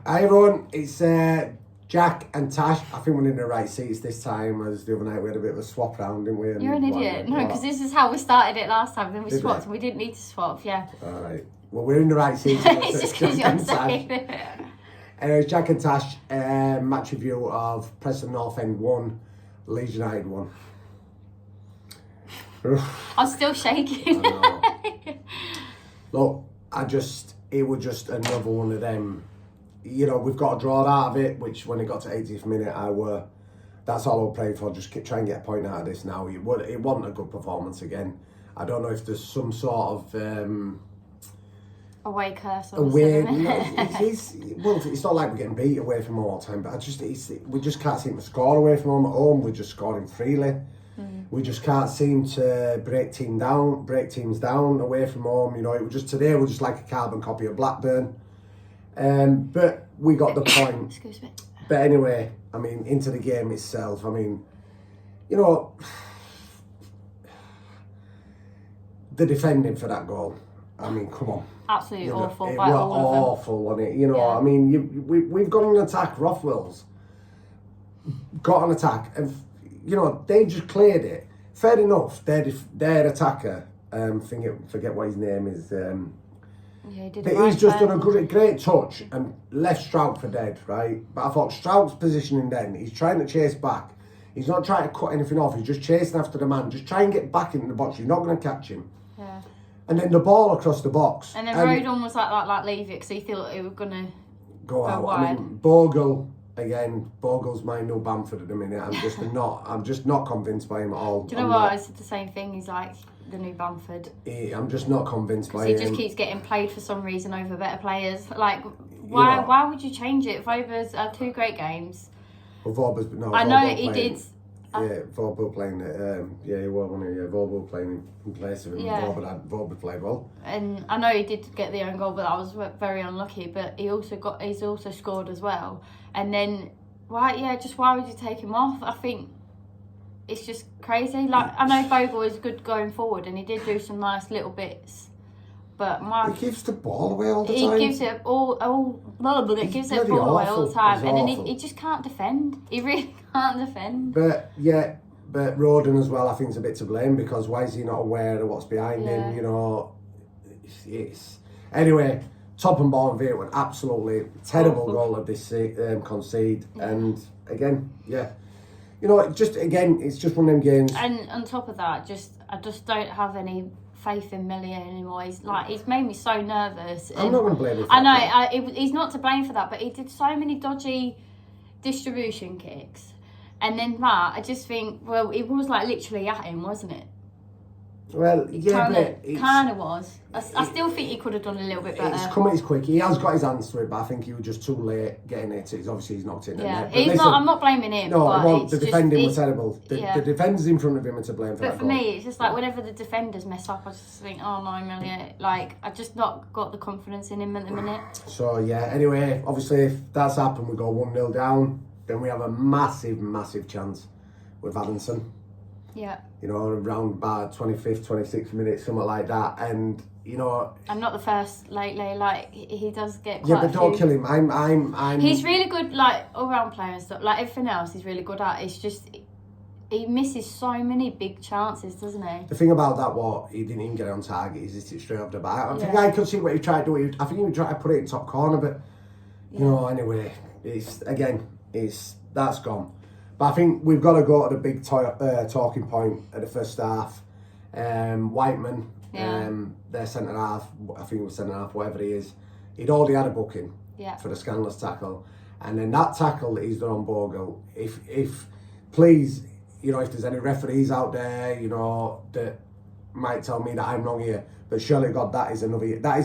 Hi everyone, it's Jack and Tash. I think we're in the right seats this time, as the other night we had a bit of a swap round, didn't we? You're an idiot. No, because this is how we started it last time, then we swapped and we didn't need to swap, yeah. Alright, well we're in the right seats. It's just because you're saying it. Anyways, Jack and Tash, match review of Preston North End 1, Leeds United 1. I'm still shaking. I know. Look, it was just another one of them. You know, we've got a draw out of it, which when it got to 80th minute, that's all I was praying for, just try and get a point out of this now. It wasn't a good performance again. I don't know if there's some sort of... away curse or something. It's not like we're getting beat away from home all the time, but we just can't seem to score away from home. At home, we're just scoring freely. We just can't seem to break teams down away from home. You know, it was just today we're just like a carbon copy of Blackburn. But we got the point. Excuse me. But anyway, I mean, into the game itself, I mean, you know, the defending for that goal, I mean, come on. Absolutely awful. It was awful, wasn't it? You know, yeah. I mean, we've got an attack. Rothwell's got an attack, and you know they just cleared it. Fair enough. Their attacker, forget what his name is. Yeah, he did. But he's just done a great touch and left Stroud for dead, right? But I thought Stroud's positioning then. He's trying to chase back. He's not trying to cut anything off. He's just chasing after the man. Just try and get back in the box. You're not going to catch him. Yeah. And then the ball across the box. And then Rodon was like leave it because he thought it was going to go out. wide. I mean, Bogle's my new Bamford at the minute. I'm just not convinced by him at all. Do you know what? I said the same thing. He's like the new Bamford. I'm just not convinced by him. He just keeps getting played for some reason over better players. Like, why would you change it? Voba's had 2 great games. Well, Voba's I know he did. Yeah, Voba playing Voba playing in place of him. Yeah. Voba played well. And I know he did get the own goal, but that was very unlucky. But he's also scored as well. And then why would you take him off? I think it's just crazy. Like, I know Vogel is good going forward, and he did do some nice little bits. But he gives the ball away all the time. He gives it all away all the time, and then he just can't defend. He really can't defend. But Rodon as well, I think, is a bit to blame, because why is he not aware of what's behind him? You know, anyway. Top and bottom of it, an absolutely terrible goal of this concede, and again, you know, it's just one of them games. And on top of that, I just don't have any faith in Millie anymore. He's made me so nervous. I'm not going to blame him for that. I know, he's not to blame for that, but he did so many dodgy distribution kicks. And then I just think, well, it was like literally at him, wasn't it? Well, kind of was. I still think he could have done a little bit better. It's quick. He has got his hands to it, but I think he was just too late getting it. He's knocked it. Yeah, I'm not blaming him. No, the defending was terrible. The defenders in front of him are to blame for that. But for me, it's just like whenever the defenders mess up, I just think, oh no, Millie. Like, I just not got the confidence in him at the minute. So anyway, obviously if that's happened, we go 1-0 down. Then we have a massive chance with Adamson. Yeah. You know, around about 25th, 26th minute, something like that. And, you know... I'm not the first lately. Like, he does get quite Yeah, but don't kill him. I'm... He's really good, like, all-round player and stuff. Like, everything else he's really good at. It's just... He misses so many big chances, doesn't he? The thing about that, he didn't even get on target. He just hit straight off the bat. I think I could see what he tried to do. I think he tried to put it in top corner, but... You know, anyway, that's gone. But I think we've got to go to the big talking point at the first half. Whiteman, their centre-half, I think it was centre-half, whatever he is, he'd already had a booking for the scandalous tackle. And then that tackle that he's done on Bogle, if please, you know, if there's any referees out there, you know, that might tell me that I'm wrong here, but surely God, that is a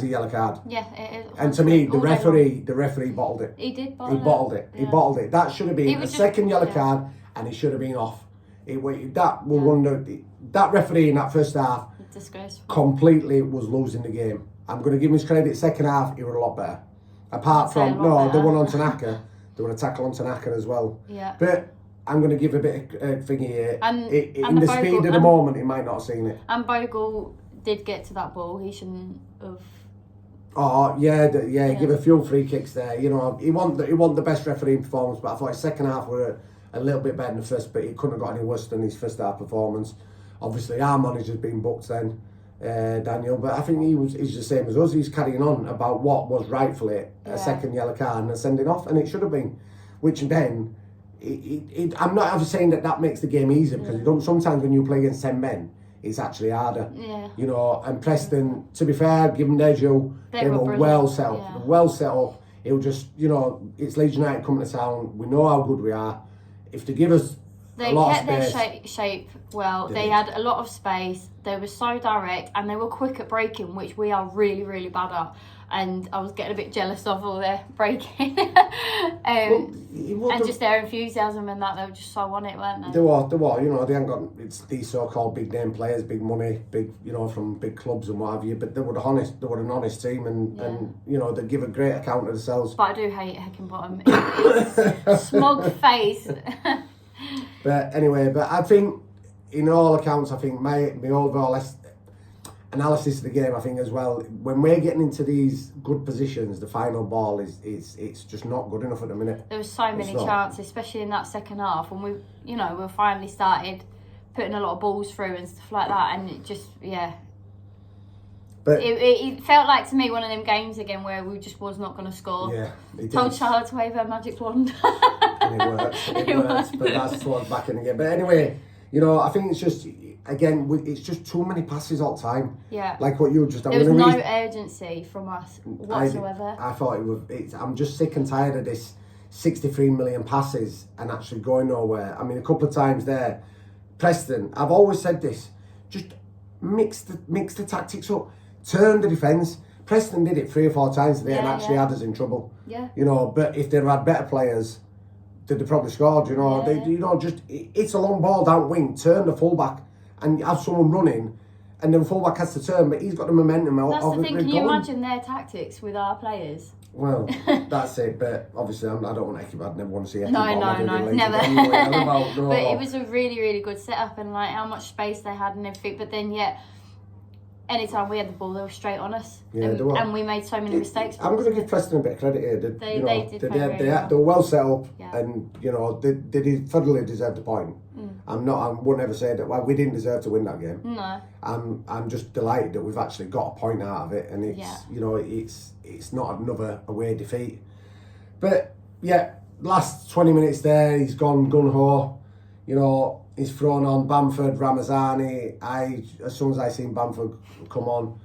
yellow card. Yeah, it is. And to me, the referee bottled it. He did bottle it. He bottled it. Yeah. He bottled it. That should have been a second yellow card, and he should have been off. That referee in that first half completely was losing the game. I'm going to give him his credit. Second half, he was a lot better. Apart from the one on Tanaka, there was a tackle on Tanaka as well. Yeah. But I'm going to give a bit of thingy here. In the speed of the moment, he might not have seen it. And Bogle did get to that ball. He shouldn't have Oh yeah, give a few free kicks there. You know, he won the best refereeing performance, but I thought his second half were a little bit better than the first. But he couldn't have got any worse than his first half performance. Obviously, our manager's been booked then, Daniel. But I think he's the same as us. He's carrying on about what was rightfully a second yellow card and a sending off, and it should have been. Which then, I'm not ever saying that makes the game easier because you don't. Sometimes when you play against 10 men, it's actually harder. Yeah. You know, and Preston, to be fair, give them their due, they were well set up. Yeah. Well set up. It was just, you know, it's Leeds United coming to town. We know how good we are. If they give us a lot of space. They kept their shape well. They had a lot of space. They were so direct and they were quick at breaking, which we are really, really bad at. And I was getting a bit jealous of all their breaking. And just their enthusiasm and that, they were just so on it, weren't they? They were, you know, they haven't got, it's these so-called big name players, big money, big, you know, from big clubs and what have you, but they were an honest team and you know, they give a great account of themselves. But I do hate Heckingbottom. It's smug face. But anyway, but I think, in all accounts, I think my overall analysis of the game, I think as well, when we're getting into these good positions, the final ball it's just not good enough at the minute. There were so many chances, especially in that second half, when we finally started putting a lot of balls through and stuff like that, and it just But it felt like to me one of them games again where we just was not going to score. Yeah, it did. Told Charlotte to wave her magic wand. And it worked. It worked, but that's towards back in again. But anyway, you know, I think it's just. Again, it's just too many passes all the time. Yeah. Like what you just... There was no urgency from us whatsoever. I thought it was... I'm just sick and tired of this 63 million passes and actually going nowhere. I mean, a couple of times there, Preston, I've always said this, just mix the tactics up, turn the defence. Preston did it 3 or 4 times today and actually had us in trouble. Yeah. You know, but if they'd had better players, they'd have probably scored, you know. You know, just... It's a long ball down wing, turn the fullback, and you have someone running, and then fullback has to turn, but he's got the momentum. That's the thing. Can you imagine their tactics with our players? Well, that's it. But obviously, I don't want to. I'd never want to see. No, never. Anyway, But it was a really, really good setup, and like how much space they had and everything. But then, anytime we had the ball, they were straight on us. Yeah, they were. And we made so many mistakes. I'm going to give Preston a bit of credit here. They did. They were well set up, and you know they thoroughly deserved the point. I wouldn't ever say that. Well, we didn't deserve to win that game. No. I'm just delighted that we've actually got a point out of it, and it's you know it's not another away defeat. But last 20 minutes there, he's gone gun ho. You know, he's thrown on Bamford, Ramazani. As soon as I seen Bamford come on,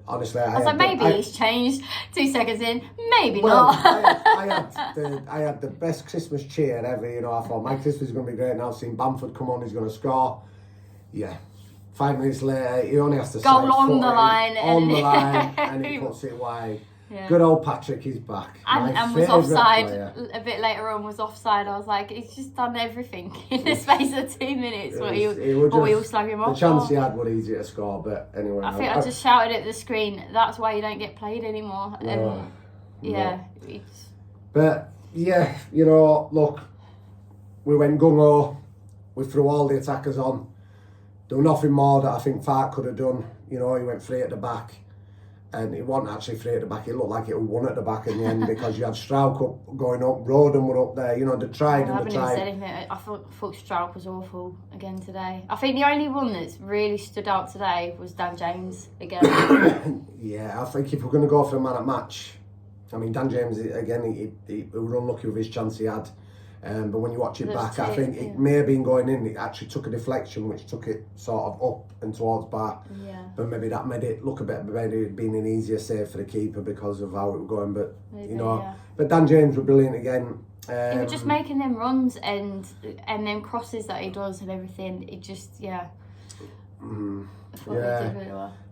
honestly, I was like, maybe he's changed. 2 seconds in, maybe not. I had the best Christmas cheer ever. You know, I thought my Christmas is going to be great. Now I've seen Bamford come on, he's going to score. Yeah. 5 minutes later, he only has to go on the line, and he puts it wide. Yeah. Good old Patrick is back. And was offside a bit later on. Was offside. I was like, he's just done everything in the space of 2 minutes. We all slug him off. The chance he had was easy to score, but anyway. I think I just shouted at the screen. That's why you don't get played anymore. But yeah, you know, look, we went gung ho. We threw all the attackers on. There was nothing more that I think Fark could have done. You know, he went free at the back. And it wasn't actually free at the back. It looked like it was one at the back in the end because you had Strauch up going up, Roden were up there. You know, they tried and they tried. I haven't even said anything. I thought Strauch was awful again today. I think the only one that's really stood out today was Dan James again. Yeah, I think if we're going to go for a man at match, I mean, Dan James, again, he was unlucky with his chance he had. But when you watch it back, I think it may have been going in. It actually took a deflection, which took it sort of up and towards bar. Yeah. But maybe that made it look a bit better, being an easier save for the keeper because of how it was going. But maybe, you know, but Dan James were brilliant again. He was just making them runs and them crosses that he does and everything. It just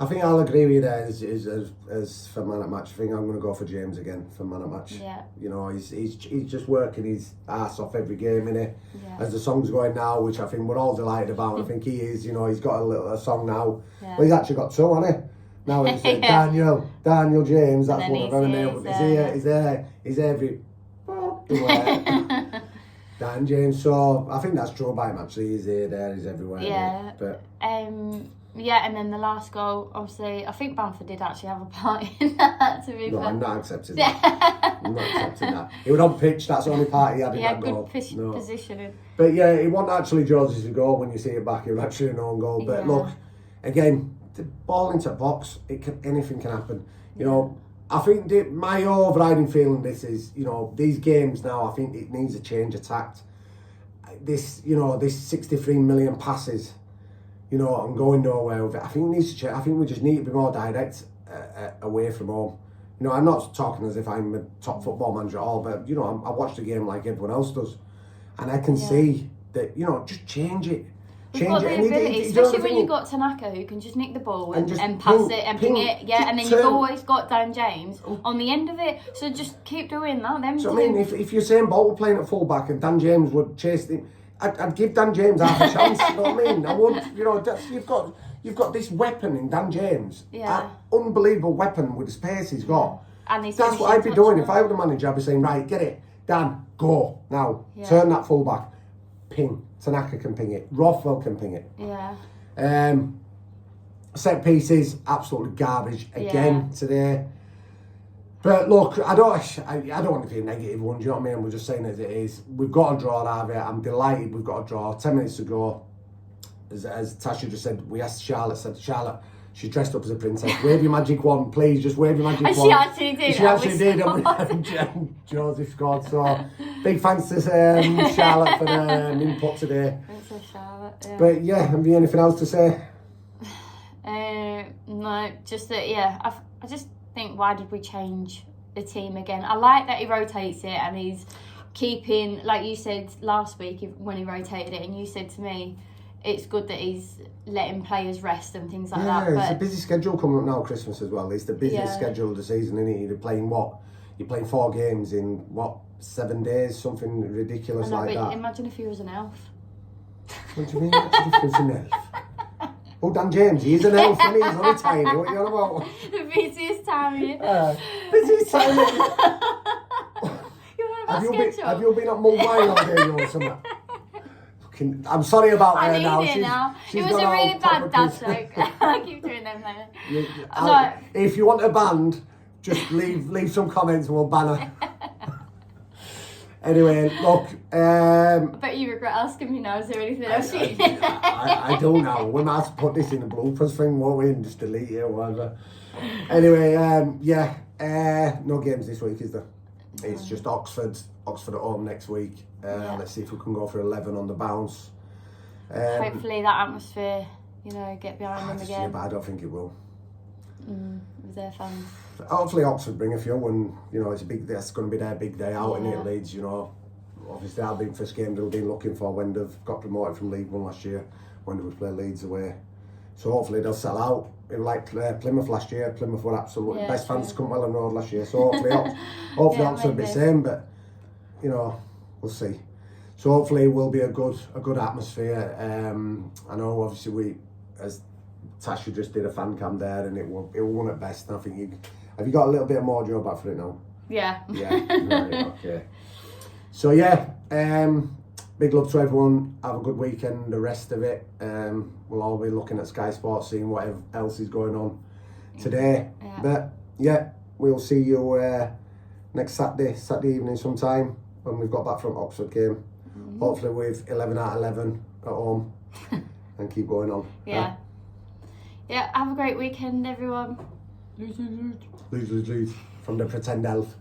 I think I'll agree with you there as for man at match. I think I'm going to go for James again for man at match. Yeah. You know, he's just working his ass off every game, innit? Yeah. As the song's going now, which I think we're all delighted about. I think he is. You know, he's got a song now. Yeah. Well, he's actually got 2, hasn't he? Now it's Daniel James. That's what I've ever named. He's everywhere. Dan James. So I think that's true about him. Actually, he's here, there, he's everywhere. Yeah. But Yeah. And then the last goal, obviously, I think Bamford did actually have a part in that, to be No, fair. I'm not accepting that. I'm not accepting that. He was on pitch, that's the only part he had in that goal. Good positioning. But yeah, it wasn't actually George's goal when you see it back. It was actually an own goal. But look, again, the ball into the box, anything can happen. You know, I think my overriding feeling this is, you know, these games now, I think it needs a change of tact. This 63 million passes, you know, and going nowhere with it. I think it needs to change. I think we just need to be more direct away from home. You know, I'm not talking as if I'm a top football manager at all, but, you know, I watch the game like everyone else does. And I can see that, you know, just change it. We've got the ability, especially when you've got Tanaka who can just nick the ball and pass it and ping it, and then you've always got Dan James on the end of it, so just keep doing that. So I mean, if Usain Bolt were playing at full-back and Dan James would chase him, I'd give Dan James half a chance, you know what I mean? I would, you know, you've got this weapon in Dan James, an unbelievable weapon with the space he's got. And that's what I'd be doing. If I were the manager, I'd be saying, right, get it, Dan, go, now, turn that full-back, ping. Tanaka can ping it. Rothwell can ping it. Yeah. Set pieces, absolutely garbage again today. But look, I don't want to be a negative one. Do you know what I mean? We're just saying as it is. We've got a draw out of it. I'm delighted we've got a draw. 10 minutes to go. As Tasha just said, we asked Charlotte. She's dressed up as a princess. Wave your magic wand, please. Just wave your magic wand. She actually did. She actually did. And Joseph scored. So big thanks to Charlotte for the input today. Princess Charlotte. Yeah. But yeah, have you anything else to say? No, just that. I just think, why did we change the team again? I like that he rotates it and he's keeping, like you said last week when he rotated it, and you said to me, it's good that he's letting players rest and things like that. Yeah, it's a busy schedule coming up now, Christmas as well. It's the busiest schedule of the season, isn't it? You're playing 4 games in 7 days, something ridiculous like that. Imagine if he was an elf. What do you mean? Imagine if he was an elf? Oh, Dan James, he's an elf and he's only tiny. What are you on about? The busiest time of year. Busiest time of year. Have you been at Mulvine all day or something? I'm sorry about her now. It was a really bad dad joke. I keep doing them now. If you want a band, just leave some comments and we'll ban her. Anyway, look. I bet you regret asking me now. Is there anything else you I don't know. We might have to put this in the bloopers thing, won't we? And just delete it or whatever. Anyway, no games this week, is there? It's just Oxford at home next week. Let's see if we can go for 11 on the bounce. Hopefully that atmosphere, get behind them again. Yeah, but I don't think it will. With their fans. Hopefully Oxford bring a few, and that's going to be their big day out in it. Leeds, obviously that'll be the first game they've been looking for when they've got promoted from League One last year, when we played Leeds away. So hopefully they'll sell out. It was like Plymouth last year. Plymouth were absolutely best fans to come Welland Road last year. So hopefully Oxford will be the same, but we'll see. So hopefully it will be a good atmosphere. I know obviously as Tasha just did a fan cam there, and it won at best. And I think have you got a little bit more Joe back for it now? Yeah. Yeah. Right, okay. So big love to everyone. Have a good weekend. The rest of it, we'll all be looking at Sky Sports, seeing what else is going on today. Yeah. But we'll see you next Saturday evening sometime when we've got back from Oxford game. Hopefully with 11 out of 11 at home, and keep going on. Yeah. Have a great weekend, everyone. Lose. From the pretend elf.